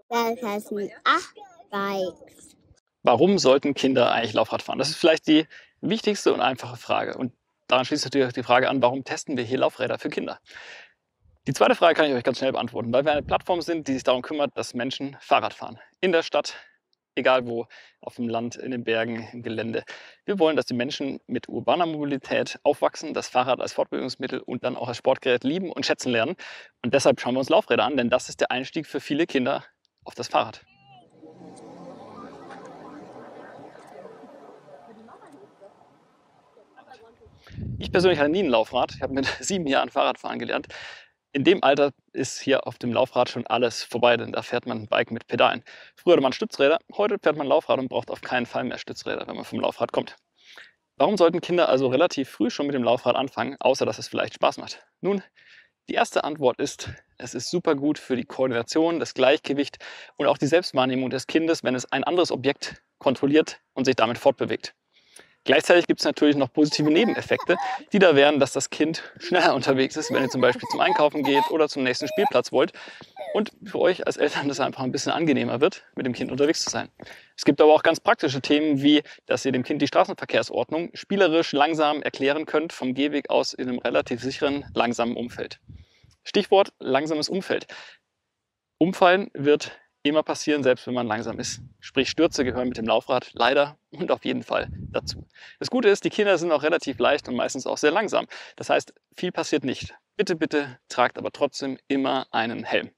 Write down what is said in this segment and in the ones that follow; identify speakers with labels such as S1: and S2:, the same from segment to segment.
S1: Das sind 8 Bikes.
S2: Warum sollten Kinder eigentlich Laufrad fahren? Das ist vielleicht die wichtigste und einfache Frage. Und daran schließt natürlich die Frage an, warum testen wir hier Laufräder für Kinder? Die zweite Frage kann ich euch ganz schnell beantworten, weil wir eine Plattform sind, die sich darum kümmert, dass Menschen Fahrrad fahren. In der Stadt, egal wo, auf dem Land, in den Bergen, im Gelände. Wir wollen, dass die Menschen mit urbaner Mobilität aufwachsen, das Fahrrad als Fortbewegungsmittel und dann auch als Sportgerät lieben und schätzen lernen. Und deshalb schauen wir uns Laufräder an, denn das ist der Einstieg für viele Kinder auf das Fahrrad. Ich persönlich hatte nie ein Laufrad. Ich habe mit 7 Jahren Fahrradfahren gelernt. In dem Alter ist hier auf dem Laufrad schon alles vorbei, denn da fährt man ein Bike mit Pedalen. Früher hatte man Stützräder, heute fährt man Laufrad und braucht auf keinen Fall mehr Stützräder, wenn man vom Laufrad kommt. Warum sollten Kinder also relativ früh schon mit dem Laufrad anfangen, außer dass es vielleicht Spaß macht? Nun, die erste Antwort ist, es ist super gut für die Koordination, das Gleichgewicht und auch die Selbstwahrnehmung des Kindes, wenn es ein anderes Objekt kontrolliert und sich damit fortbewegt. Gleichzeitig gibt es natürlich noch positive Nebeneffekte, die da wären, dass das Kind schneller unterwegs ist, wenn ihr zum Beispiel zum Einkaufen geht oder zum nächsten Spielplatz wollt und für euch als Eltern das einfach ein bisschen angenehmer wird, mit dem Kind unterwegs zu sein. Es gibt aber auch ganz praktische Themen, wie dass ihr dem Kind die Straßenverkehrsordnung spielerisch langsam erklären könnt, vom Gehweg aus in einem relativ sicheren, langsamen Umfeld. Stichwort langsames Umfeld. Umfallen wird immer passieren, selbst wenn man langsam ist. Sprich, Stürze gehören mit dem Laufrad leider und auf jeden Fall dazu. Das Gute ist, die Kinder sind auch relativ leicht und meistens auch sehr langsam. Das heißt, viel passiert nicht. Bitte, bitte tragt aber trotzdem immer einen Helm.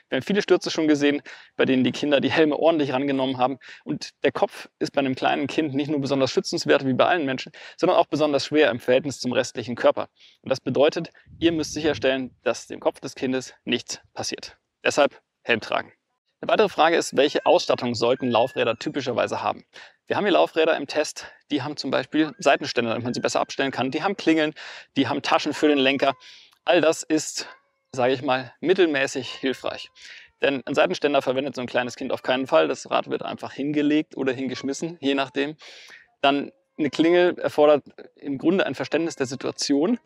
S2: Wir haben viele Stürze schon gesehen, bei denen die Kinder die Helme ordentlich rangenommen haben. Und der Kopf ist bei einem kleinen Kind nicht nur besonders schützenswert wie bei allen Menschen, sondern auch besonders schwer im Verhältnis zum restlichen Körper. Und das bedeutet, ihr müsst sicherstellen, dass dem Kopf des Kindes nichts passiert. Deshalb Helm tragen. Eine weitere Frage ist, welche Ausstattung sollten Laufräder typischerweise haben? Wir haben hier Laufräder im Test, die haben zum Beispiel Seitenständer, damit man sie besser abstellen kann. Die haben Klingeln, die haben Taschen für den Lenker. All das ist, sage ich mal, mittelmäßig hilfreich. Denn ein Seitenständer verwendet so ein kleines Kind auf keinen Fall. Das Rad wird einfach hingelegt oder hingeschmissen, je nachdem. Dann eine Klingel erfordert im Grunde ein Verständnis der Situation.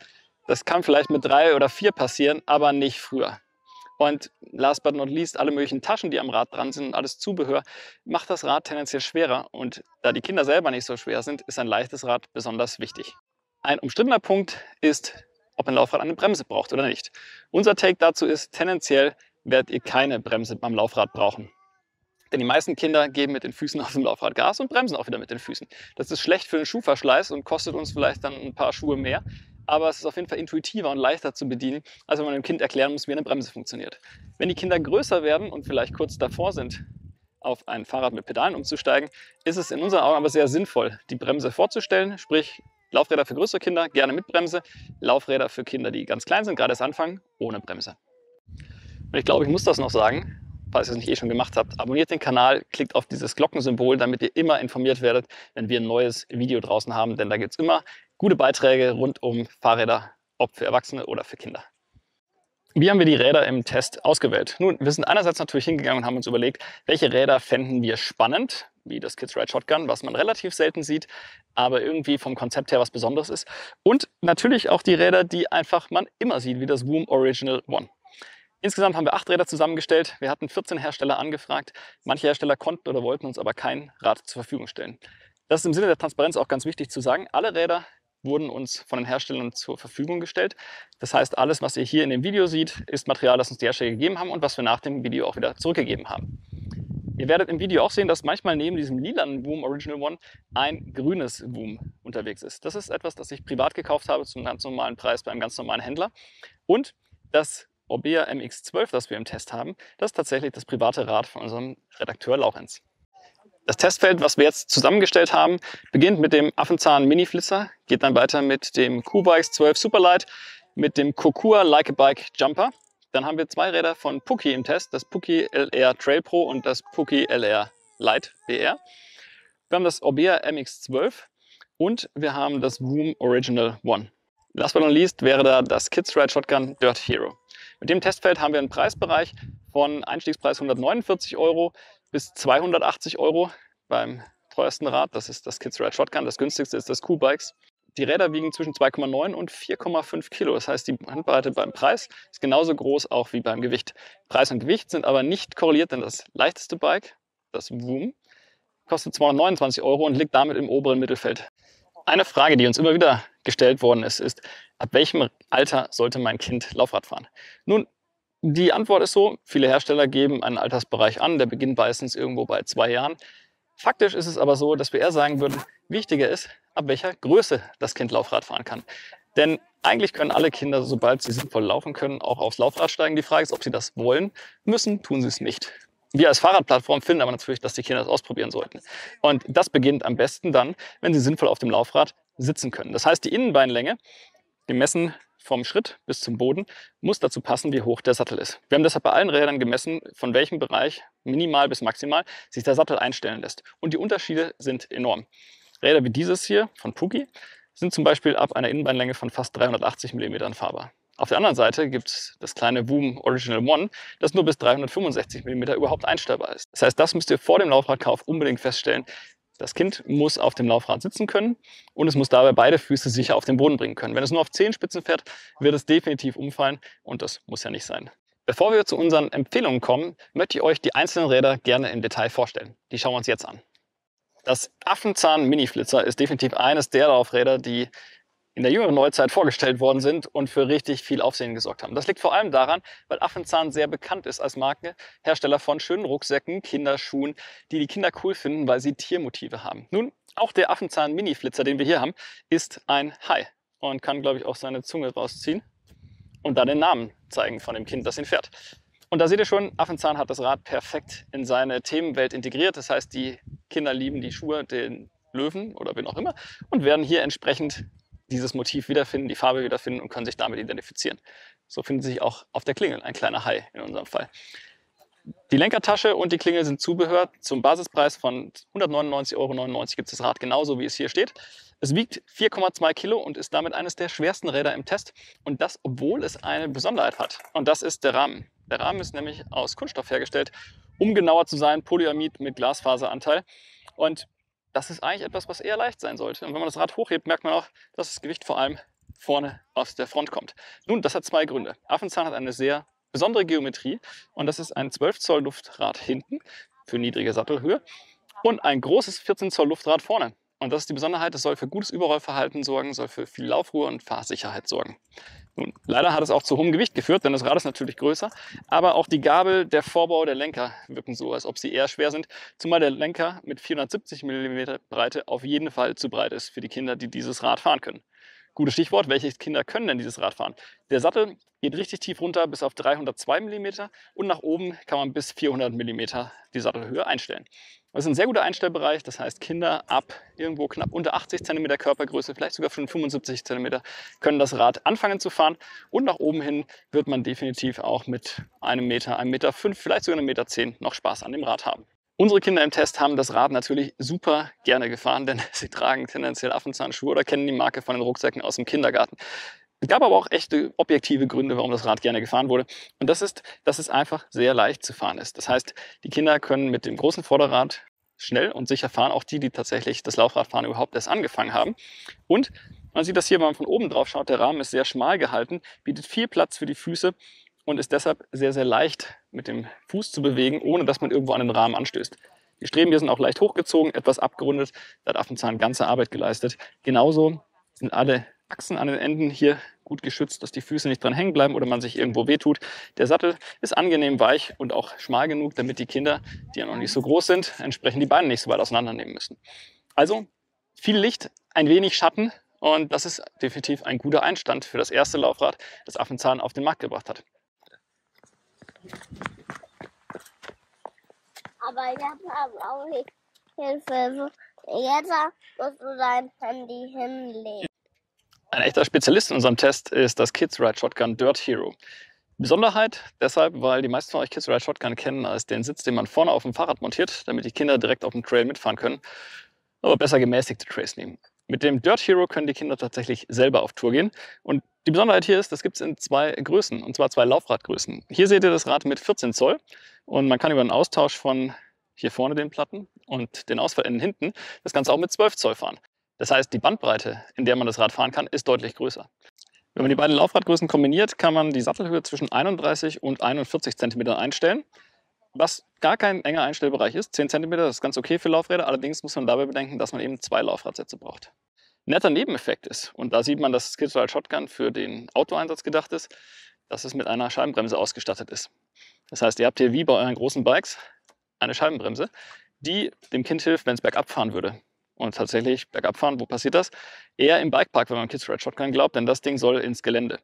S2: Das kann vielleicht mit 3 oder 4 passieren, aber nicht früher. Und last but not least, alle möglichen Taschen, die am Rad dran sind und alles Zubehör, macht das Rad tendenziell schwerer. Und da die Kinder selber nicht so schwer sind, ist ein leichtes Rad besonders wichtig. Ein umstrittener Punkt ist, ob ein Laufrad eine Bremse braucht oder nicht. Unser Take dazu ist, tendenziell werdet ihr keine Bremse beim Laufrad brauchen. Denn die meisten Kinder geben mit den Füßen auf dem Laufrad Gas und bremsen auch wieder mit den Füßen. Das ist schlecht für den Schuhverschleiß und kostet uns vielleicht dann ein paar Schuhe mehr. Aber es ist auf jeden Fall intuitiver und leichter zu bedienen, als wenn man dem Kind erklären muss, wie eine Bremse funktioniert. Wenn die Kinder größer werden und vielleicht kurz davor sind, auf ein Fahrrad mit Pedalen umzusteigen, ist es in unseren Augen aber sehr sinnvoll, die Bremse vorzustellen. Sprich, Laufräder für größere Kinder gerne mit Bremse, Laufräder für Kinder, die ganz klein sind, gerade erst anfangen, ohne Bremse. Und ich glaube, ich muss das noch sagen, falls ihr es nicht eh schon gemacht habt. Abonniert den Kanal, klickt auf dieses Glockensymbol, damit ihr immer informiert werdet, wenn wir ein neues Video draußen haben. Denn da gibt es immer gute Beiträge rund um Fahrräder, ob für Erwachsene oder für Kinder. Wie haben wir die Räder im Test ausgewählt? Nun, wir sind einerseits natürlich hingegangen und haben uns überlegt, welche Räder fänden wir spannend, wie das Kids Ride Shotgun, was man relativ selten sieht, aber irgendwie vom Konzept her was Besonderes ist. Und natürlich auch die Räder, die einfach man immer sieht, wie das Voom Original One. Insgesamt haben wir 8 Räder zusammengestellt. Wir hatten 14 Hersteller angefragt. Manche Hersteller konnten oder wollten uns aber kein Rad zur Verfügung stellen. Das ist im Sinne der Transparenz auch ganz wichtig zu sagen. Alle Räder wurden uns von den Herstellern zur Verfügung gestellt. Das heißt, alles, was ihr hier in dem Video seht, ist Material, das uns die Hersteller gegeben haben und was wir nach dem Video auch wieder zurückgegeben haben. Ihr werdet im Video auch sehen, dass manchmal neben diesem lilanen Voom Original One ein grünes Voom unterwegs ist. Das ist etwas, das ich privat gekauft habe zum ganz normalen Preis bei einem ganz normalen Händler. Und das Orbea MX12, das wir im Test haben, das ist tatsächlich das private Rad von unserem Redakteur Laurenz. Das Testfeld, was wir jetzt zusammengestellt haben, beginnt mit dem Affenzahn Mini Flitzer, geht dann weiter mit dem Q-Bikes 12 Superlight, mit dem Kokua Like a Bike Jumper. Dann haben wir 2 Räder von Puki im Test, das Puki LR Trail Pro und das Puki LR Lite BR. Wir haben das Orbea MX12 und wir haben das Voom Original One. Last but not least wäre da das Kids Ride Shotgun Dirt Hero. Mit dem Testfeld haben wir einen Preisbereich von Einstiegspreis 149 € bis 280 € beim teuersten Rad. Das ist das Kids Ride Shotgun. Das günstigste ist das Q-Bikes. Die Räder wiegen zwischen 2,9 und 4,5 Kilo. Das heißt, die Bandbreite beim Preis ist genauso groß auch wie beim Gewicht. Preis und Gewicht sind aber nicht korreliert, denn das leichteste Bike, das Voom, kostet 229 € und liegt damit im oberen Mittelfeld. Eine Frage, die uns immer wieder gestellt worden ist, ab welchem Alter sollte mein Kind Laufrad fahren? Nun, die Antwort ist so, viele Hersteller geben einen Altersbereich an, der beginnt meistens irgendwo bei 2 Jahren. Faktisch ist es aber so, dass wir eher sagen würden, wichtiger ist, ab welcher Größe das Kind Laufrad fahren kann. Denn eigentlich können alle Kinder, sobald sie sinnvoll laufen können, auch aufs Laufrad steigen. Die Frage ist, ob sie das wollen. Müssen, tun sie es nicht. Wir als Fahrradplattform finden aber natürlich, dass die Kinder das ausprobieren sollten. Und das beginnt am besten dann, wenn sie sinnvoll auf dem Laufrad sitzen können. Das heißt, die Innenbeinlänge, gemessen vom Schritt bis zum Boden, muss dazu passen, wie hoch der Sattel ist. Wir haben deshalb bei allen Rädern gemessen, von welchem Bereich, minimal bis maximal, sich der Sattel einstellen lässt. Und die Unterschiede sind enorm. Räder wie dieses hier von Puki sind zum Beispiel ab einer Innenbeinlänge von fast 380 mm fahrbar. Auf der anderen Seite gibt es das kleine Voom Original One, das nur bis 365 mm überhaupt einstellbar ist. Das heißt, das müsst ihr vor dem Laufradkauf unbedingt feststellen. Das Kind muss auf dem Laufrad sitzen können und es muss dabei beide Füße sicher auf den Boden bringen können. Wenn es nur auf Zehenspitzen fährt, wird es definitiv umfallen und das muss ja nicht sein. Bevor wir zu unseren Empfehlungen kommen, möchte ich euch die einzelnen Räder gerne im Detail vorstellen. Die schauen wir uns jetzt an. Das Affenzahn Mini-Flitzer ist definitiv eines der Laufräder, die in der jüngeren Neuzeit vorgestellt worden sind und für richtig viel Aufsehen gesorgt haben. Das liegt vor allem daran, weil Affenzahn sehr bekannt ist als Marke, Hersteller von schönen Rucksäcken, Kinderschuhen, die die Kinder cool finden, weil sie Tiermotive haben. Nun, auch der Affenzahn Mini-Flitzer, den wir hier haben, ist ein Hai und kann, glaube ich, auch seine Zunge rausziehen und dann den Namen zeigen von dem Kind, das ihn fährt. Und da seht ihr schon, Affenzahn hat das Rad perfekt in seine Themenwelt integriert. Das heißt, die Kinder lieben die Schuhe, den Löwen oder wen auch immer und werden hier entsprechend dieses Motiv wiederfinden, die Farbe wiederfinden und können sich damit identifizieren. So findet sich auch auf der Klingel ein kleiner Hai in unserem Fall. Die Lenkertasche und die Klingel sind Zubehör. Zum Basispreis von 199,99 € gibt es das Rad genauso, wie es hier steht. Es wiegt 4,2 Kilo und ist damit eines der schwersten Räder im Test. Und das, obwohl es eine Besonderheit hat. Und das ist der Rahmen. Der Rahmen ist nämlich aus Kunststoff hergestellt, um genauer zu sein, Polyamid mit Glasfaseranteil. Und das ist eigentlich etwas, was eher leicht sein sollte. Und wenn man das Rad hochhebt, merkt man auch, dass das Gewicht vor allem vorne aus der Front kommt. Nun, das hat zwei Gründe. Affenzahn hat eine sehr besondere Geometrie und das ist ein 12 Zoll Luftrad hinten für niedrige Sattelhöhe und ein großes 14 Zoll Luftrad vorne. Und das ist die Besonderheit, es soll für gutes Überrollverhalten sorgen, soll für viel Laufruhe und Fahrsicherheit sorgen. Nun, leider hat es auch zu hohem Gewicht geführt, denn das Rad ist natürlich größer, aber auch die Gabel, der Vorbau, der Lenker wirken so, als ob sie eher schwer sind, zumal der Lenker mit 470 mm Breite auf jeden Fall zu breit ist für die Kinder, die dieses Rad fahren können. Gutes Stichwort, welche Kinder können denn dieses Rad fahren? Der Sattel geht richtig tief runter bis auf 302 mm und nach oben kann man bis 400 mm die Sattelhöhe einstellen. Das ist ein sehr guter Einstellbereich, das heißt Kinder ab irgendwo knapp unter 80 cm Körpergröße, vielleicht sogar schon 75 cm, können das Rad anfangen zu fahren und nach oben hin wird man definitiv auch mit einem Meter, 1,5 Meter, vielleicht sogar 1,10 Meter noch Spaß an dem Rad haben. Unsere Kinder im Test haben das Rad natürlich super gerne gefahren, denn sie tragen tendenziell Affenzahnschuhe oder kennen die Marke von den Rucksäcken aus dem Kindergarten. Es gab aber auch echte objektive Gründe, warum das Rad gerne gefahren wurde. Und das ist, dass es einfach sehr leicht zu fahren ist. Das heißt, die Kinder können mit dem großen Vorderrad schnell und sicher fahren, auch die, die tatsächlich das Laufradfahren überhaupt erst angefangen haben. Und man sieht das hier, wenn man von oben drauf schaut, der Rahmen ist sehr schmal gehalten, bietet viel Platz für die Füße und ist deshalb sehr, sehr leicht mit dem Fuß zu bewegen, ohne dass man irgendwo an den Rahmen anstößt. Die Streben hier sind auch leicht hochgezogen, etwas abgerundet. Da hat Affenzahn ganze Arbeit geleistet. Genauso sind alle Achsen an den Enden hier gut geschützt, dass die Füße nicht dran hängen bleiben oder man sich irgendwo wehtut. Der Sattel ist angenehm weich und auch schmal genug, damit die Kinder, die ja noch nicht so groß sind, entsprechend die Beine nicht so weit auseinandernehmen müssen. Also viel Licht, ein wenig Schatten und das ist definitiv ein guter Einstand für das erste Laufrad, das Affenzahn auf den Markt gebracht hat.
S1: Aber jetzt brauche ich Hilfe. Jetzt musst du dein Handy hinlegen.
S2: Ein echter Spezialist in unserem Test ist das Kids Ride Shotgun Dirt Hero. Besonderheit deshalb, weil die meisten von euch Kids Ride Shotgun kennen als den Sitz, den man vorne auf dem Fahrrad montiert, damit die Kinder direkt auf dem Trail mitfahren können, aber besser gemäßigte Trails nehmen. Mit dem Dirt Hero können die Kinder tatsächlich selber auf Tour gehen. Und die Besonderheit hier ist, das gibt es in zwei Größen, und zwar zwei Laufradgrößen. Hier seht ihr das Rad mit 14 Zoll und man kann über einen Austausch von hier vorne den Platten und den Ausfallenden hinten das Ganze auch mit 12 Zoll fahren. Das heißt, die Bandbreite, in der man das Rad fahren kann, ist deutlich größer. Wenn man die beiden Laufradgrößen kombiniert, kann man die Sattelhöhe zwischen 31 und 41 cm einstellen, was gar kein enger Einstellbereich ist. 10 cm ist ganz okay für Laufräder, allerdings muss man dabei bedenken, dass man eben 2 Laufradsätze braucht. Ein netter Nebeneffekt ist, und da sieht man, dass das Kids Ride Shotgun für den Outdoor-Einsatz gedacht ist, dass es mit einer Scheibenbremse ausgestattet ist. Das heißt, ihr habt hier wie bei euren großen Bikes eine Scheibenbremse, die dem Kind hilft, wenn es bergab fahren würde. Und tatsächlich bergab fahren, wo passiert das? Eher im Bikepark, wenn man Kids Ride Shotgun glaubt, denn das Ding soll ins Gelände.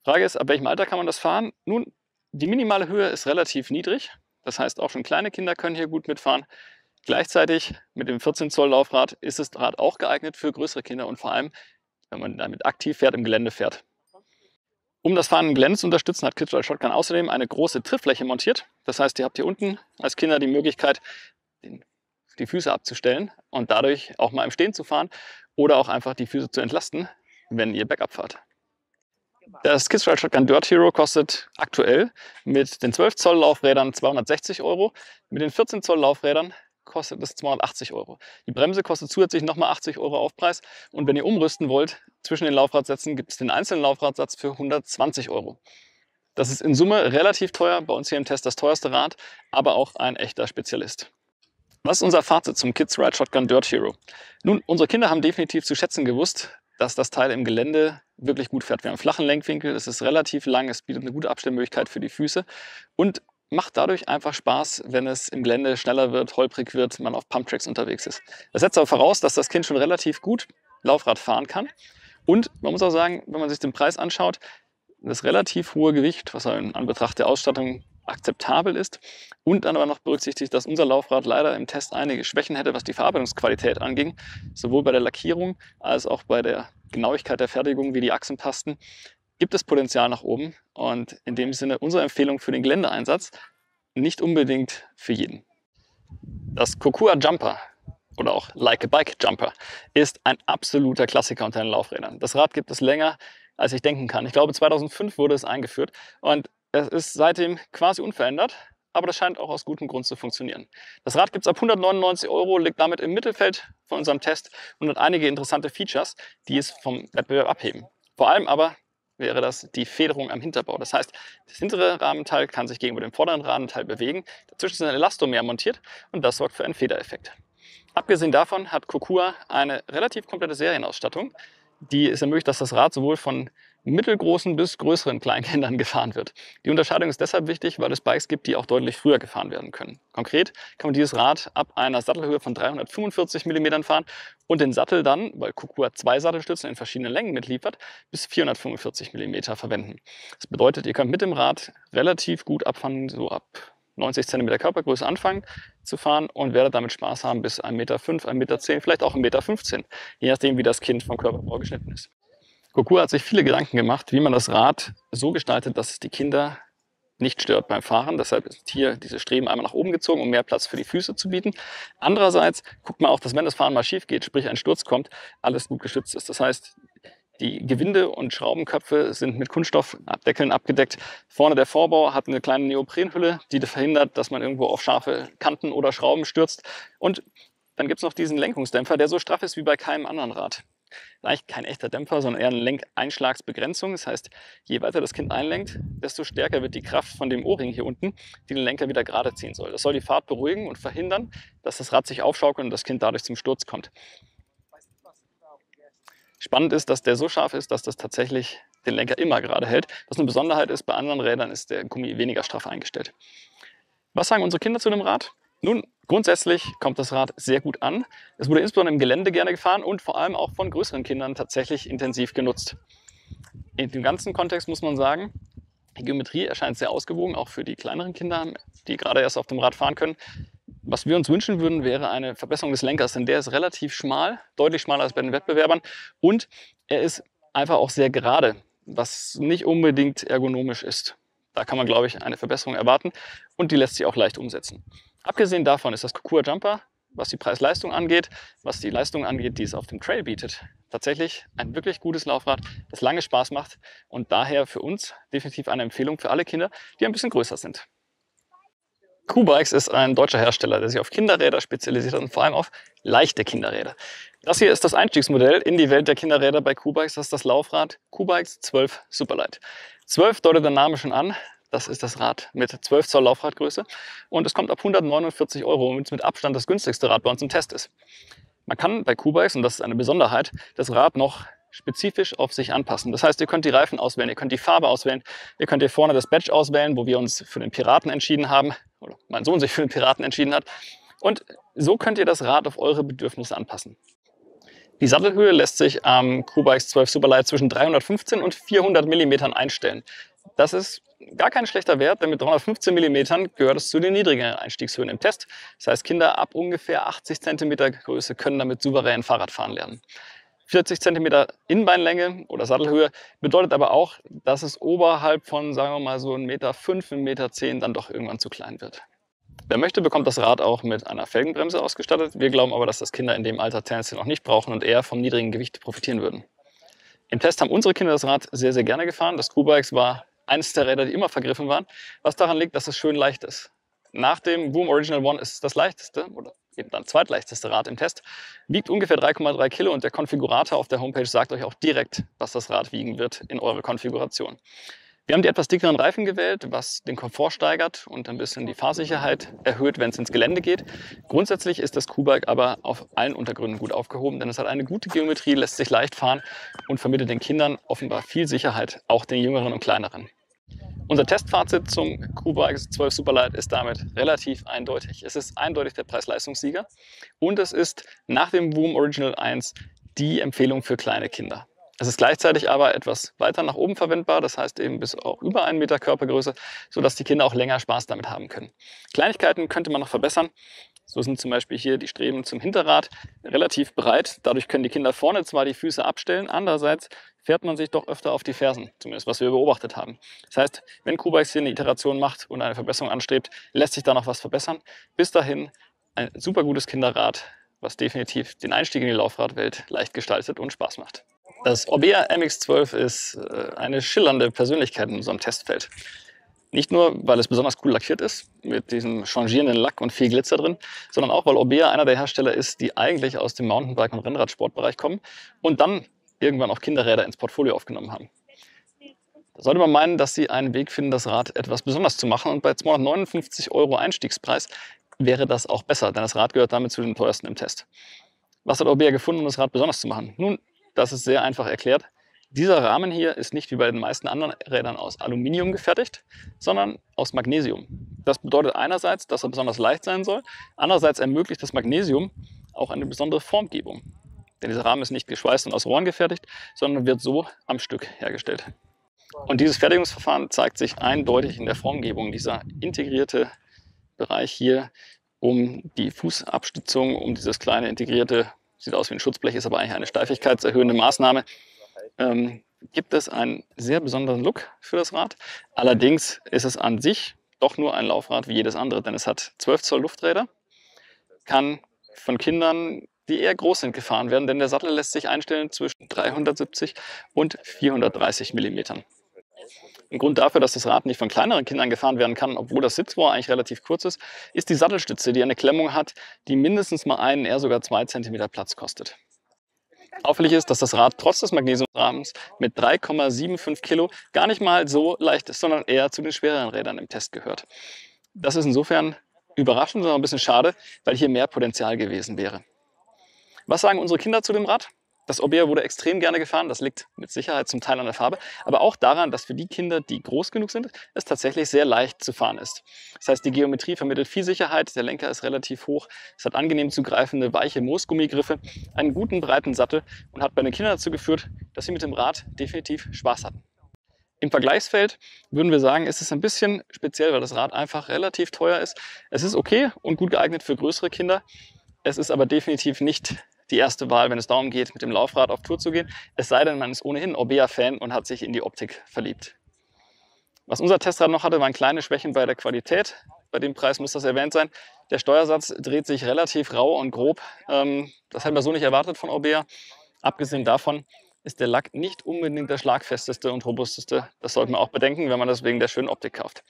S2: Frage ist, ab welchem Alter kann man das fahren? Nun, die minimale Höhe ist relativ niedrig. Das heißt, auch schon kleine Kinder können hier gut mitfahren. Gleichzeitig mit dem 14 Zoll Laufrad ist das Rad auch geeignet für größere Kinder und vor allem, wenn man damit aktiv fährt, im Gelände fährt. Um das Fahren im Gelände zu unterstützen, hat Kids Ride Shotgun außerdem eine große Trifffläche montiert. Das heißt, ihr habt hier unten als Kinder die Möglichkeit, die Füße abzustellen und dadurch auch mal im Stehen zu fahren oder auch einfach die Füße zu entlasten, wenn ihr bergab fahrt. Das Kids Ride Shotgun Dirt Hero kostet aktuell mit den 12 Zoll Laufrädern 260 €, mit den 14 Zoll Laufrädern kostet es 280 €. Die Bremse kostet zusätzlich nochmal 80 € Aufpreis und wenn ihr umrüsten wollt, zwischen den Laufradsätzen gibt es den einzelnen Laufradsatz für 120 €. Das ist in Summe relativ teuer, bei uns hier im Test das teuerste Rad, aber auch ein echter Spezialist. Was ist unser Fazit zum Kids Ride Shotgun Dirt Hero? Nun, unsere Kinder haben definitiv zu schätzen gewusst, dass das Teil im Gelände wirklich gut fährt. Wir haben einen flachen Lenkwinkel, es ist relativ lang, es bietet eine gute Abstellmöglichkeit für die Füße und macht dadurch einfach Spaß, wenn es im Gelände schneller wird, holprig wird, man auf Pumptracks unterwegs ist. Das setzt aber voraus, dass das Kind schon relativ gut Laufrad fahren kann. Und man muss auch sagen, wenn man sich den Preis anschaut, das relativ hohe Gewicht, was in Anbetracht der Ausstattung akzeptabel ist und dann aber noch berücksichtigt, dass unser Laufrad leider im Test einige Schwächen hätte, was die Verarbeitungsqualität anging, sowohl bei der Lackierung als auch bei der Genauigkeit der Fertigung wie die Achsentasten, gibt es Potenzial nach oben und in dem Sinne unsere Empfehlung für den Geländeeinsatz nicht unbedingt für jeden. Das Kokua Jumper oder auch Like a Bike Jumper ist ein absoluter Klassiker unter den Laufrädern. Das Rad gibt es länger, als ich denken kann. Ich glaube 2005 wurde es eingeführt und es ist seitdem quasi unverändert, aber das scheint auch aus gutem Grund zu funktionieren. Das Rad gibt es ab 199 €, liegt damit im Mittelfeld von unserem Test und hat einige interessante Features, die es vom Wettbewerb abheben. Vor allem aber wäre das die Federung am Hinterbau. Das heißt, das hintere Rahmenteil kann sich gegenüber dem vorderen Rahmenteil bewegen. Dazwischen ist ein Elastomer montiert und das sorgt für einen Federeffekt. Abgesehen davon hat Kokua eine relativ komplette Serienausstattung, die es ermöglicht, dass das Rad sowohl von mittelgroßen bis größeren Kleinkindern gefahren wird. Die Unterscheidung ist deshalb wichtig, weil es Bikes gibt, die auch deutlich früher gefahren werden können. Konkret kann man dieses Rad ab einer Sattelhöhe von 345 mm fahren und den Sattel dann, weil Kokua 2 Sattelstützen in verschiedenen Längen mitliefert, bis 445 mm verwenden. Das bedeutet, ihr könnt mit dem Rad relativ gut abfahren, so ab 90 cm Körpergröße anfangen zu fahren und werdet damit Spaß haben bis 1,5 Meter, 1,10 Meter, vielleicht auch 1,15 Meter, je nachdem wie das Kind vom Körperbau geschnitten ist. Kokua hat sich viele Gedanken gemacht, wie man das Rad so gestaltet, dass es die Kinder nicht stört beim Fahren. Deshalb ist hier diese Streben einmal nach oben gezogen, um mehr Platz für die Füße zu bieten. Andererseits guckt man auch, dass wenn das Fahren mal schief geht, sprich ein Sturz kommt, alles gut geschützt ist. Das heißt, die Gewinde und Schraubenköpfe sind mit Kunststoffabdeckeln abgedeckt. Vorne der Vorbau hat eine kleine Neoprenhülle, die verhindert, dass man irgendwo auf scharfe Kanten oder Schrauben stürzt. Und dann gibt es noch diesen Lenkungsdämpfer, der so straff ist wie bei keinem anderen Rad. Eigentlich kein echter Dämpfer, sondern eher eine Lenkeinschlagsbegrenzung. Das heißt, je weiter das Kind einlenkt, desto stärker wird die Kraft von dem O-Ring hier unten, die den Lenker wieder gerade ziehen soll. Das soll die Fahrt beruhigen und verhindern, dass das Rad sich aufschaukelt und das Kind dadurch zum Sturz kommt. Spannend ist, dass der so scharf ist, dass das tatsächlich den Lenker immer gerade hält. Was eine Besonderheit ist, bei anderen Rädern ist der Gummi weniger straff eingestellt. Was sagen unsere Kinder zu dem Rad? Nun, grundsätzlich kommt das Rad sehr gut an. Es wurde insbesondere im Gelände gerne gefahren und vor allem auch von größeren Kindern tatsächlich intensiv genutzt. In dem ganzen Kontext muss man sagen, die Geometrie erscheint sehr ausgewogen, auch für die kleineren Kinder, die gerade erst auf dem Rad fahren können. Was wir uns wünschen würden, wäre eine Verbesserung des Lenkers, denn der ist relativ schmal, deutlich schmaler als bei den Wettbewerbern und er ist einfach auch sehr gerade, was nicht unbedingt ergonomisch ist. Da kann man, glaube ich, eine Verbesserung erwarten und die lässt sich auch leicht umsetzen. Abgesehen davon ist das Kokua Jumper, was die Preis-Leistung angeht, was die Leistung angeht, die es auf dem Trail bietet, tatsächlich ein wirklich gutes Laufrad, das lange Spaß macht und daher für uns definitiv eine Empfehlung für alle Kinder, die ein bisschen größer sind. Q-Bikes ist ein deutscher Hersteller, der sich auf Kinderräder spezialisiert hat und vor allem auf leichte Kinderräder. Das hier ist das Einstiegsmodell in die Welt der Kinderräder bei Q-Bikes. Das ist das Laufrad Q-Bikes 12 Superlight. 12 deutet der Name schon an. Das ist das Rad mit 12 Zoll Laufradgröße und es kommt ab 149 €, womit es mit Abstand das günstigste Rad bei uns im Test ist. Man kann bei Q-Bikes, und das ist eine Besonderheit, das Rad noch spezifisch auf sich anpassen. Das heißt, ihr könnt die Reifen auswählen, ihr könnt die Farbe auswählen, ihr könnt hier vorne das Badge auswählen, wo wir uns für den Piraten entschieden haben, oder mein Sohn sich für den Piraten entschieden hat. Und so könnt ihr das Rad auf eure Bedürfnisse anpassen. Die Sattelhöhe lässt sich am Q-Bikes 12 Superlight zwischen 315 und 400 mm einstellen. Das ist gar kein schlechter Wert, denn mit 315 mm gehört es zu den niedrigeren Einstiegshöhen im Test. Das heißt, Kinder ab ungefähr 80 cm Größe können damit souverän Fahrradfahren lernen. 40 cm Innenbeinlänge oder Sattelhöhe bedeutet aber auch, dass es oberhalb von, sagen wir mal, so 1,5 m, 1,10 m dann doch irgendwann zu klein wird. Wer möchte, bekommt das Rad auch mit einer Felgenbremse ausgestattet. Wir glauben aber, dass das Kinder in dem Alter tendenziell noch nicht brauchen und eher vom niedrigen Gewicht profitieren würden. Im Test haben unsere Kinder das Rad sehr, sehr gerne gefahren. Das Q-Bikes war eines der Räder, die immer vergriffen waren, was daran liegt, dass es schön leicht ist. Nach dem Boom Original One ist es das leichteste oder eben dann zweitleichteste Rad im Test, wiegt ungefähr 3,3 Kilo und der Konfigurator auf der Homepage sagt euch auch direkt, was das Rad wiegen wird in eurer Konfiguration. Wir haben die etwas dickeren Reifen gewählt, was den Komfort steigert und ein bisschen die Fahrsicherheit erhöht, wenn es ins Gelände geht. Grundsätzlich ist das Q-Bike aber auf allen Untergründen gut aufgehoben, denn es hat eine gute Geometrie, lässt sich leicht fahren und vermittelt den Kindern offenbar viel Sicherheit, auch den jüngeren und kleineren. Unser Testfazit zum Q-Bikes 12 Superlight ist damit relativ eindeutig. Es ist eindeutig der Preis-Leistungssieger und es ist nach dem Boom Original 1 die Empfehlung für kleine Kinder. Es ist gleichzeitig aber etwas weiter nach oben verwendbar, das heißt eben bis auch über 1 Meter Körpergröße, sodass die Kinder auch länger Spaß damit haben können. Kleinigkeiten könnte man noch verbessern. So sind zum Beispiel hier die Streben zum Hinterrad relativ breit. Dadurch können die Kinder vorne zwar die Füße abstellen, andererseits fährt man sich doch öfter auf die Fersen, zumindest was wir beobachtet haben. Das heißt, wenn Q-Bikes hier eine Iteration macht und eine Verbesserung anstrebt, lässt sich da noch was verbessern. Bis dahin ein super gutes Kinderrad, was definitiv den Einstieg in die Laufradwelt leicht gestaltet und Spaß macht. Das Orbea MX12 ist eine schillernde Persönlichkeit in unserem Testfeld. Nicht nur, weil es besonders cool lackiert ist, mit diesem changierenden Lack und viel Glitzer drin, sondern auch, weil Orbea einer der Hersteller ist, die eigentlich aus dem Mountainbike- und Rennradsportbereich kommen und dann irgendwann auch Kinderräder ins Portfolio aufgenommen haben. Da sollte man meinen, dass sie einen Weg finden, das Rad etwas besonders zu machen und bei 259 € Einstiegspreis wäre das auch besser, denn das Rad gehört damit zu den teuersten im Test. Was hat Orbea gefunden, um das Rad besonders zu machen? Nun, das ist sehr einfach erklärt. Dieser Rahmen hier ist nicht wie bei den meisten anderen Rädern aus Aluminium gefertigt, sondern aus Magnesium. Das bedeutet einerseits, dass er besonders leicht sein soll, andererseits ermöglicht das Magnesium auch eine besondere Formgebung. Denn dieser Rahmen ist nicht geschweißt und aus Rohren gefertigt, sondern wird so am Stück hergestellt. Und dieses Fertigungsverfahren zeigt sich eindeutig in der Formgebung. Dieser integrierte Bereich hier um die Fußabstützung, um dieses kleine integrierte, sieht aus wie ein Schutzblech, ist aber eigentlich eine steifigkeitserhöhende Maßnahme, gibt es einen sehr besonderen Look für das Rad. Allerdings ist es an sich doch nur ein Laufrad wie jedes andere, denn es hat 12 Zoll Lufträder, kann von Kindern, die eher groß sind, gefahren werden, denn der Sattel lässt sich einstellen zwischen 370 und 430 mm. Ein Grund dafür, dass das Rad nicht von kleineren Kindern gefahren werden kann, obwohl das Sitzrohr eigentlich relativ kurz ist die Sattelstütze, die eine Klemmung hat, die mindestens mal einen, eher sogar 2 cm Platz kostet. Auffällig ist, dass das Rad trotz des Magnesiumrahmens mit 3,75 Kilo gar nicht mal so leicht ist, sondern eher zu den schwereren Rädern im Test gehört. Das ist insofern überraschend, sondern ein bisschen schade, weil hier mehr Potenzial gewesen wäre. Was sagen unsere Kinder zu dem Rad? Das Orbea wurde extrem gerne gefahren, das liegt mit Sicherheit zum Teil an der Farbe, aber auch daran, dass für die Kinder, die groß genug sind, es tatsächlich sehr leicht zu fahren ist. Das heißt, die Geometrie vermittelt viel Sicherheit, der Lenker ist relativ hoch, es hat angenehm zugreifende, weiche Moosgummigriffe, einen guten breiten Sattel und hat bei den Kindern dazu geführt, dass sie mit dem Rad definitiv Spaß hatten. Im Vergleichsfeld würden wir sagen, ist es ein bisschen speziell, weil das Rad einfach relativ teuer ist. Es ist okay und gut geeignet für größere Kinder, es ist aber definitiv nicht die erste Wahl, wenn es darum geht, mit dem Laufrad auf Tour zu gehen. Es sei denn, man ist ohnehin Orbea-Fan und hat sich in die Optik verliebt. Was unser Testrad noch hatte, waren kleine Schwächen bei der Qualität. Bei dem Preis muss das erwähnt sein. Der Steuersatz dreht sich relativ rau und grob. Das hätte man so nicht erwartet von Orbea. Abgesehen davon ist der Lack nicht unbedingt der schlagfesteste und robusteste. Das sollte man auch bedenken, wenn man das wegen der schönen Optik kauft.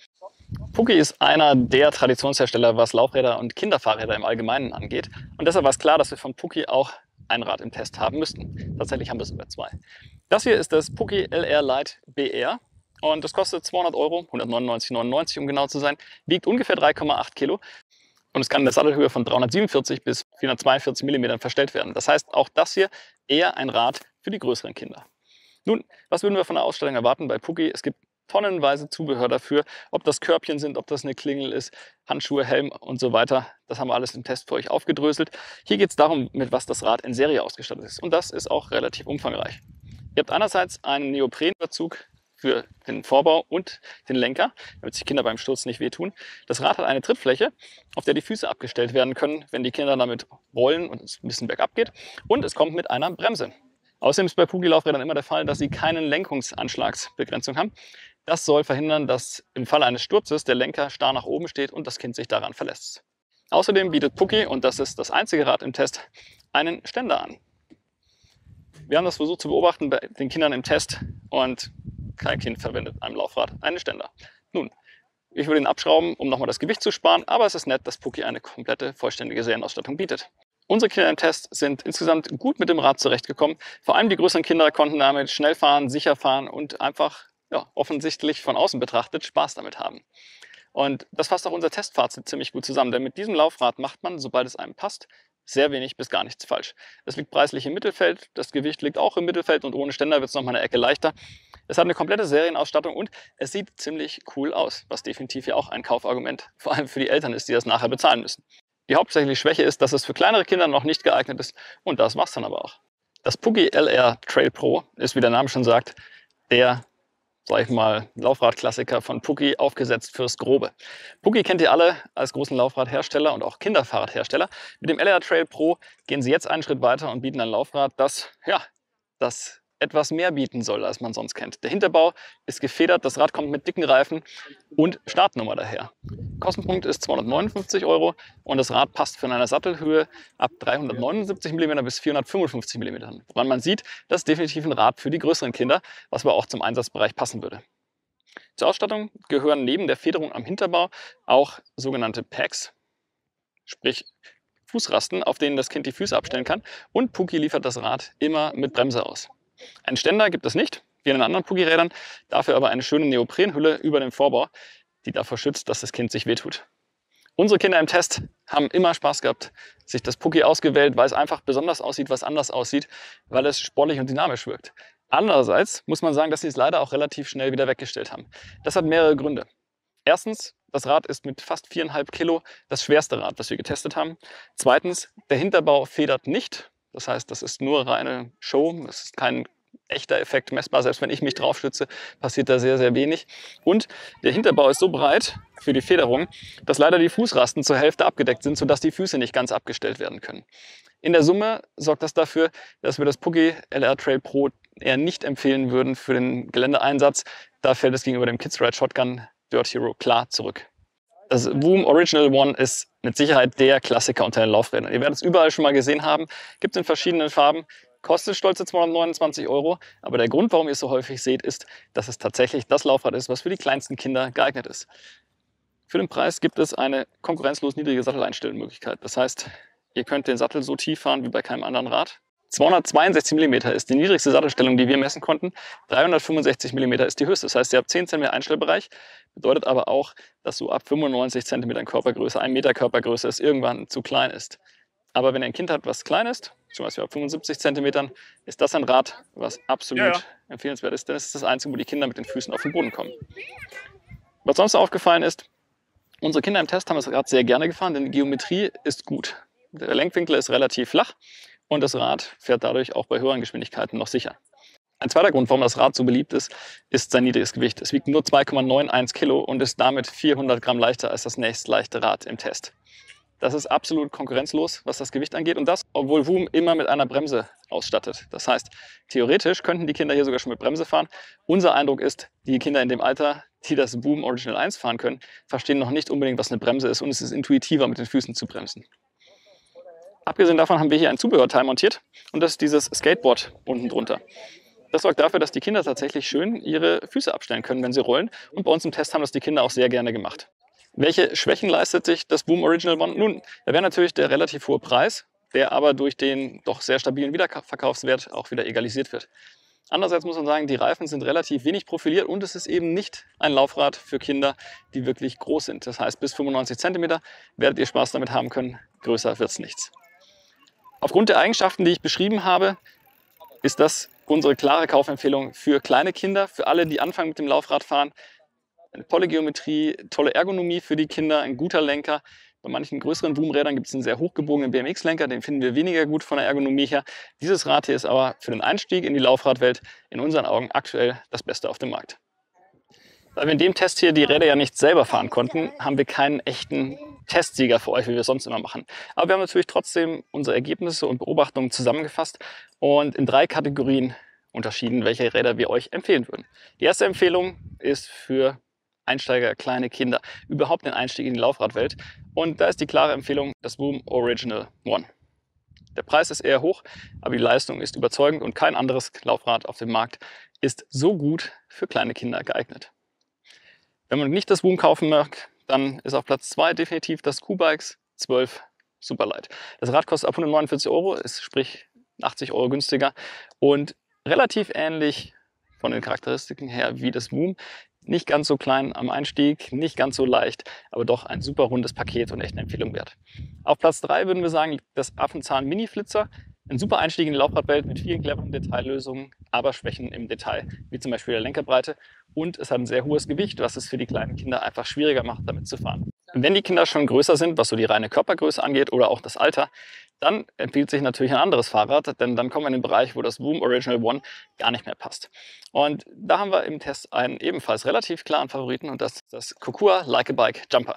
S2: Pucki ist einer der Traditionshersteller, was Laufräder und Kinderfahrräder im Allgemeinen angeht. Und deshalb war es klar, dass wir von Pucki auch ein Rad im Test haben müssten. Tatsächlich haben wir sogar zwei. Das hier ist das Pucki LR Lite BR und das kostet 200 Euro, 199,99 um genau zu sein, wiegt ungefähr 3,8 Kilo und es kann in der Sattelhöhe von 347 bis 442 mm verstellt werden. Das heißt, auch das hier eher ein Rad für die größeren Kinder. Nun, was würden wir von der Ausstellung erwarten bei Pucki? Es gibt tonnenweise Zubehör dafür, ob das Körbchen sind, ob das eine Klingel ist, Handschuhe, Helm und so weiter. Das haben wir alles im Test für euch aufgedröselt. Hier geht es darum, mit was das Rad in Serie ausgestattet ist. Und das ist auch relativ umfangreich. Ihr habt einerseits einen Neoprenüberzug für den Vorbau und den Lenker, damit sich Kinder beim Sturz nicht wehtun. Das Rad hat eine Trittfläche, auf der die Füße abgestellt werden können, wenn die Kinder damit rollen und es ein bisschen bergab geht. Und es kommt mit einer Bremse. Außerdem ist bei Pucki-Laufrädern immer der Fall, dass sie keine Lenkungsanschlagsbegrenzung haben. Das soll verhindern, dass im Falle eines Sturzes der Lenker starr nach oben steht und das Kind sich daran verlässt. Außerdem bietet Pucki, und das ist das einzige Rad im Test, einen Ständer an. Wir haben das versucht zu beobachten bei den Kindern im Test und kein Kind verwendet einem Laufrad einen Ständer. Nun, ich würde ihn abschrauben, um nochmal das Gewicht zu sparen, aber es ist nett, dass Pucki eine komplette, vollständige Serienausstattung bietet. Unsere Kinder im Test sind insgesamt gut mit dem Rad zurechtgekommen. Vor allem die größeren Kinder konnten damit schnell fahren, sicher fahren und einfach offensichtlich von außen betrachtet Spaß damit haben. Und das fasst auch unser Testfazit ziemlich gut zusammen, denn mit diesem Laufrad macht man, sobald es einem passt, sehr wenig bis gar nichts falsch. Es liegt preislich im Mittelfeld, das Gewicht liegt auch im Mittelfeld und ohne Ständer wird es nochmal eine Ecke leichter. Es hat eine komplette Serienausstattung und es sieht ziemlich cool aus, was definitiv ja auch ein Kaufargument vor allem für die Eltern ist, die das nachher bezahlen müssen. Die hauptsächliche Schwäche ist, dass es für kleinere Kinder noch nicht geeignet ist und das war's dann aber auch. Das Pucki LR Trail Pro ist, wie der Name schon sagt, der, sag ich mal, Laufradklassiker von Pucki, aufgesetzt fürs Grobe. Pucki kennt ihr alle als großen Laufradhersteller und auch Kinderfahrradhersteller. Mit dem LR Trail Pro gehen sie jetzt einen Schritt weiter und bieten ein Laufrad, das etwas mehr bieten soll, als man sonst kennt. Der Hinterbau ist gefedert, das Rad kommt mit dicken Reifen und Startnummer daher. Kostenpunkt ist 259 Euro und das Rad passt von einer Sattelhöhe ab 379 mm bis 455 mm. Woran man sieht, das ist definitiv ein Rad für die größeren Kinder, was aber auch zum Einsatzbereich passen würde. Zur Ausstattung gehören neben der Federung am Hinterbau auch sogenannte Pegs, sprich Fußrasten, auf denen das Kind die Füße abstellen kann, und Pucki liefert das Rad immer mit Bremse aus. Einen Ständer gibt es nicht, wie in den anderen Pucki-Rädern, dafür aber eine schöne Neoprenhülle über dem Vorbau, die davor schützt, dass das Kind sich wehtut. Unsere Kinder im Test haben immer Spaß gehabt, sich das Pucki ausgewählt, weil es einfach besonders aussieht, was anders aussieht, weil es sportlich und dynamisch wirkt. Andererseits muss man sagen, dass sie es leider auch relativ schnell wieder weggestellt haben. Das hat mehrere Gründe. Erstens, das Rad ist mit fast 4,5 Kilo das schwerste Rad, das wir getestet haben. Zweitens, der Hinterbau federt nicht. Das heißt, das ist nur reine Show, das ist kein echter Effekt messbar. Selbst wenn ich mich drauf stütze, passiert da sehr, sehr wenig. Und der Hinterbau ist so breit für die Federung, dass leider die Fußrasten zur Hälfte abgedeckt sind, sodass die Füße nicht ganz abgestellt werden können. In der Summe sorgt das dafür, dass wir das Pucki LR Trail Pro eher nicht empfehlen würden für den Geländeeinsatz. Da fällt es gegenüber dem Kids Ride Shotgun Dirt Hero klar zurück. Das Voom Original One ist mit Sicherheit der Klassiker unter den Laufrädern. Ihr werdet es überall schon mal gesehen haben, gibt es in verschiedenen Farben, kostet stolze 229 Euro. Aber der Grund, warum ihr es so häufig seht, ist, dass es tatsächlich das Laufrad ist, was für die kleinsten Kinder geeignet ist. Für den Preis gibt es eine konkurrenzlos niedrige Satteleinstellmöglichkeit. Das heißt, ihr könnt den Sattel so tief fahren wie bei keinem anderen Rad. 262 mm ist die niedrigste Sattelstellung, die wir messen konnten. 365 mm ist die höchste. Das heißt, ihr habt 10 cm Einstellbereich. Bedeutet aber auch, dass so ab 95 cm Körpergröße, 1 Meter Körpergröße, es irgendwann zu klein ist. Aber wenn ihr ein Kind habt, was klein ist, zum Beispiel ab 75 cm, ist das ein Rad, was absolut empfehlenswert ist. Denn es ist das einzige, wo die Kinder mit den Füßen auf den Boden kommen. Was sonst aufgefallen ist, unsere Kinder im Test haben das Rad sehr gerne gefahren, denn die Geometrie ist gut. Der Lenkwinkel ist relativ flach. Und das Rad fährt dadurch auch bei höheren Geschwindigkeiten noch sicher. Ein zweiter Grund, warum das Rad so beliebt ist, ist sein niedriges Gewicht. Es wiegt nur 2,91 Kilo und ist damit 400 Gramm leichter als das nächstleichte Rad im Test. Das ist absolut konkurrenzlos, was das Gewicht angeht. Und das, obwohl Voom immer mit einer Bremse ausstattet. Das heißt, theoretisch könnten die Kinder hier sogar schon mit Bremse fahren. Unser Eindruck ist, die Kinder in dem Alter, die das Voom Original 1 fahren können, verstehen noch nicht unbedingt, was eine Bremse ist. Und es ist intuitiver, mit den Füßen zu bremsen. Abgesehen davon haben wir hier ein Zubehörteil montiert und das ist dieses Skateboard unten drunter. Das sorgt dafür, dass die Kinder tatsächlich schön ihre Füße abstellen können, wenn sie rollen. Und bei uns im Test haben das die Kinder auch sehr gerne gemacht. Welche Schwächen leistet sich das Boom Original One? Nun, da wäre natürlich der relativ hohe Preis, der aber durch den doch sehr stabilen Wiederverkaufswert auch wieder egalisiert wird. Andererseits muss man sagen, die Reifen sind relativ wenig profiliert und es ist eben nicht ein Laufrad für Kinder, die wirklich groß sind. Das heißt, bis 95 cm werdet ihr Spaß damit haben können, größer wird es nichts. Aufgrund der Eigenschaften, die ich beschrieben habe, ist das unsere klare Kaufempfehlung für kleine Kinder, für alle, die anfangen mit dem Laufradfahren. Eine tolle Geometrie, tolle Ergonomie für die Kinder, ein guter Lenker. Bei manchen größeren Boomrädern gibt es einen sehr hochgebogenen BMX-Lenker, den finden wir weniger gut von der Ergonomie her. Dieses Rad hier ist aber für den Einstieg in die Laufradwelt in unseren Augen aktuell das Beste auf dem Markt. Da wir in dem Test hier die Räder ja nicht selber fahren konnten, haben wir keinen echten Testsieger für euch, wie wir es sonst immer machen. Aber wir haben natürlich trotzdem unsere Ergebnisse und Beobachtungen zusammengefasst und in 3 Kategorien unterschieden, welche Räder wir euch empfehlen würden. Die erste Empfehlung ist für Einsteiger, kleine Kinder, überhaupt den Einstieg in die Laufradwelt. Und da ist die klare Empfehlung das Boom Original One. Der Preis ist eher hoch, aber die Leistung ist überzeugend und kein anderes Laufrad auf dem Markt ist so gut für kleine Kinder geeignet. Wenn man nicht das Boom kaufen mag, dann ist auf Platz 2 definitiv das Q-Bikes 12 Superlight. Das Rad kostet ab 149 €, ist sprich 80 € günstiger und relativ ähnlich von den Charakteristiken her wie das Boom. Nicht ganz so klein am Einstieg, nicht ganz so leicht, aber doch ein super rundes Paket und echt eine Empfehlung wert. Auf Platz 3 würden wir sagen, das Affenzahn Mini Flitzer. Ein super Einstieg in die Laufradwelt mit vielen cleveren Detaillösungen, aber Schwächen im Detail, wie zum Beispiel der Lenkerbreite. Und es hat ein sehr hohes Gewicht, was es für die kleinen Kinder einfach schwieriger macht, damit zu fahren. Wenn die Kinder schon größer sind, was so die reine Körpergröße angeht oder auch das Alter, dann empfiehlt sich natürlich ein anderes Fahrrad, denn dann kommen wir in den Bereich, wo das Boom Original One gar nicht mehr passt. Und da haben wir im Test einen ebenfalls relativ klaren Favoriten und das ist das Kokua Like-a-Bike Jumper.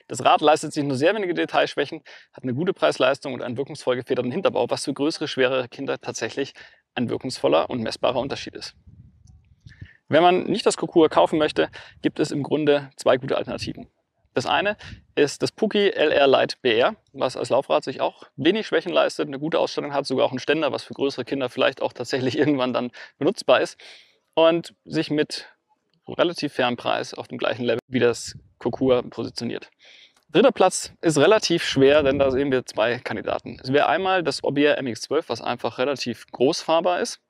S2: Das Rad leistet sich nur sehr wenige Detailschwächen, hat eine gute Preis-Leistung und einen wirkungsvoll gefederten Hinterbau, was für größere, schwerere Kinder tatsächlich ein wirkungsvoller und messbarer Unterschied ist. Wenn man nicht das Kokua kaufen möchte, gibt es im Grunde 2 gute Alternativen. Das eine ist das Puki LR Lite BR, was als Laufrad sich auch wenig Schwächen leistet, eine gute Ausstattung hat, sogar auch einen Ständer, was für größere Kinder vielleicht auch tatsächlich irgendwann dann benutzbar ist und sich mit relativ fairem Preis auf dem gleichen Level wie das Kokua positioniert. Dritter Platz ist relativ schwer, denn da sehen wir 2 Kandidaten. Es wäre einmal das Orbea MX12, was einfach relativ groß fahrbar ist,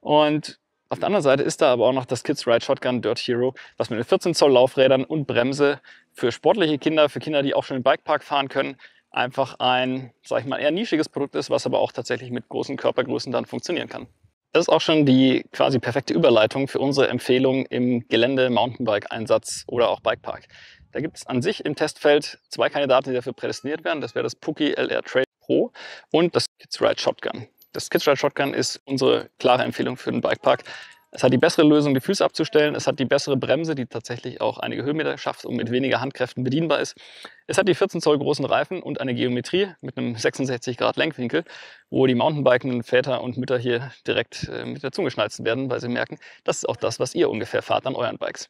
S2: und auf der anderen Seite ist da aber auch noch das Kids Ride Shotgun Dirt Hero, was mit den 14 Zoll Laufrädern und Bremse für sportliche Kinder, für Kinder, die auch schon im Bikepark fahren können, einfach ein, sag ich mal, eher nischiges Produkt ist, was aber auch tatsächlich mit großen Körpergrößen dann funktionieren kann. Das ist auch schon die quasi perfekte Überleitung für unsere Empfehlung im Gelände-Mountainbike-Einsatz oder auch Bikepark. Da gibt es an sich im Testfeld 2 Kandidaten, die dafür prädestiniert werden. Das wäre das Puki LR Trail Pro und das Kids Ride Shotgun. Das Kids Ride Shotgun ist unsere klare Empfehlung für den Bikepark. Es hat die bessere Lösung, die Füße abzustellen. Es hat die bessere Bremse, die tatsächlich auch einige Höhenmeter schafft und mit weniger Handkräften bedienbar ist. Es hat die 14 Zoll großen Reifen und eine Geometrie mit einem 66 Grad Lenkwinkel, wo die Mountainbikenden Väter und Mütter hier direkt mit der Zunge schnalzen werden, weil sie merken, das ist auch das, was ihr ungefähr fahrt an euren Bikes.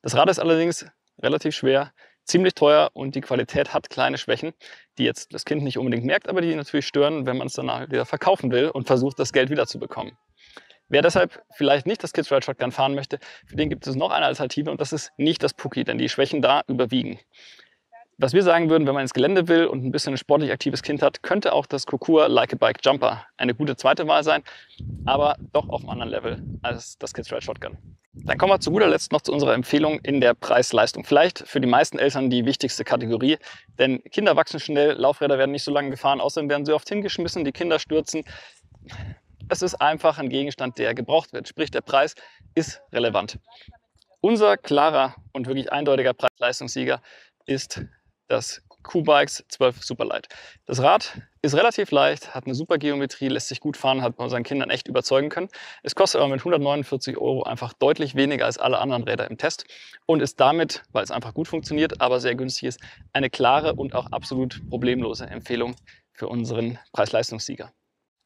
S2: Das Rad ist allerdings relativ schwer, ziemlich teuer und die Qualität hat kleine Schwächen, die jetzt das Kind nicht unbedingt merkt, aber die natürlich stören, wenn man es danach wieder verkaufen will und versucht, das Geld wiederzubekommen. Wer deshalb vielleicht nicht das Kids Ride Shotgun fahren möchte, für den gibt es noch eine Alternative und das ist nicht das Puki, denn die Schwächen da überwiegen. Was wir sagen würden, wenn man ins Gelände will und ein bisschen ein sportlich aktives Kind hat, könnte auch das Kokua Like-a-Bike Jumper eine gute zweite Wahl sein, aber doch auf einem anderen Level als das Kids Ride Shotgun. Dann kommen wir zu guter Letzt noch zu unserer Empfehlung in der Preis-Leistung. Vielleicht für die meisten Eltern die wichtigste Kategorie, denn Kinder wachsen schnell, Laufräder werden nicht so lange gefahren, außerdem werden sie oft hingeschmissen, die Kinder stürzen. Es ist einfach ein Gegenstand, der gebraucht wird, sprich der Preis ist relevant. Unser klarer und wirklich eindeutiger Preis-Leistungssieger ist das Q-Bikes 12 Superlight. Das Rad ist relativ leicht, hat eine super Geometrie, lässt sich gut fahren, hat man seinen Kindern echt überzeugen können. Es kostet aber mit 149 € einfach deutlich weniger als alle anderen Räder im Test und ist damit, weil es einfach gut funktioniert, aber sehr günstig ist, eine klare und auch absolut problemlose Empfehlung für unseren Preis-Leistungssieger.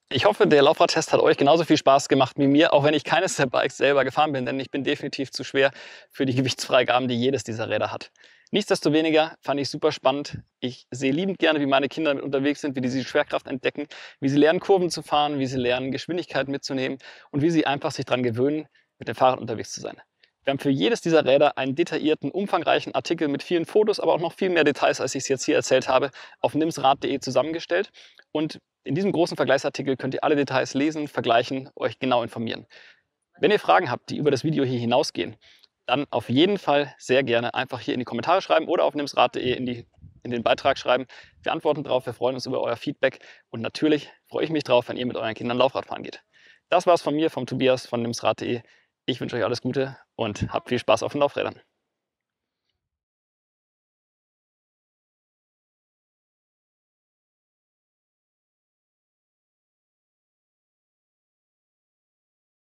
S2: Ich hoffe, der Laufradtest hat euch genauso viel Spaß gemacht wie mir, auch wenn ich keines der Bikes selber gefahren bin, denn ich bin definitiv zu schwer für die Gewichtsfreigaben, die jedes dieser Räder hat. Nichtsdestoweniger fand ich super spannend. Ich sehe liebend gerne, wie meine Kinder damit unterwegs sind, wie die diese Schwerkraft entdecken, wie sie lernen, Kurven zu fahren, wie sie lernen, Geschwindigkeit mitzunehmen und wie sie einfach sich daran gewöhnen, mit dem Fahrrad unterwegs zu sein. Wir haben für jedes dieser Räder einen detaillierten, umfangreichen Artikel mit vielen Fotos, aber auch noch viel mehr Details, als ich es jetzt hier erzählt habe, auf nimsrad.de zusammengestellt. Und in diesem großen Vergleichsartikel könnt ihr alle Details lesen, vergleichen, euch genau informieren. Wenn ihr Fragen habt, die über das Video hier hinausgehen, dann auf jeden Fall sehr gerne einfach hier in die Kommentare schreiben oder auf nimsrad.de in den Beitrag schreiben. Wir antworten drauf, wir freuen uns über euer Feedback und natürlich freue ich mich drauf, wenn ihr mit euren Kindern Laufrad fahren geht. Das war's von mir, vom Tobias von nimsrad.de. Ich wünsche euch alles Gute und habt viel Spaß auf den Laufrädern.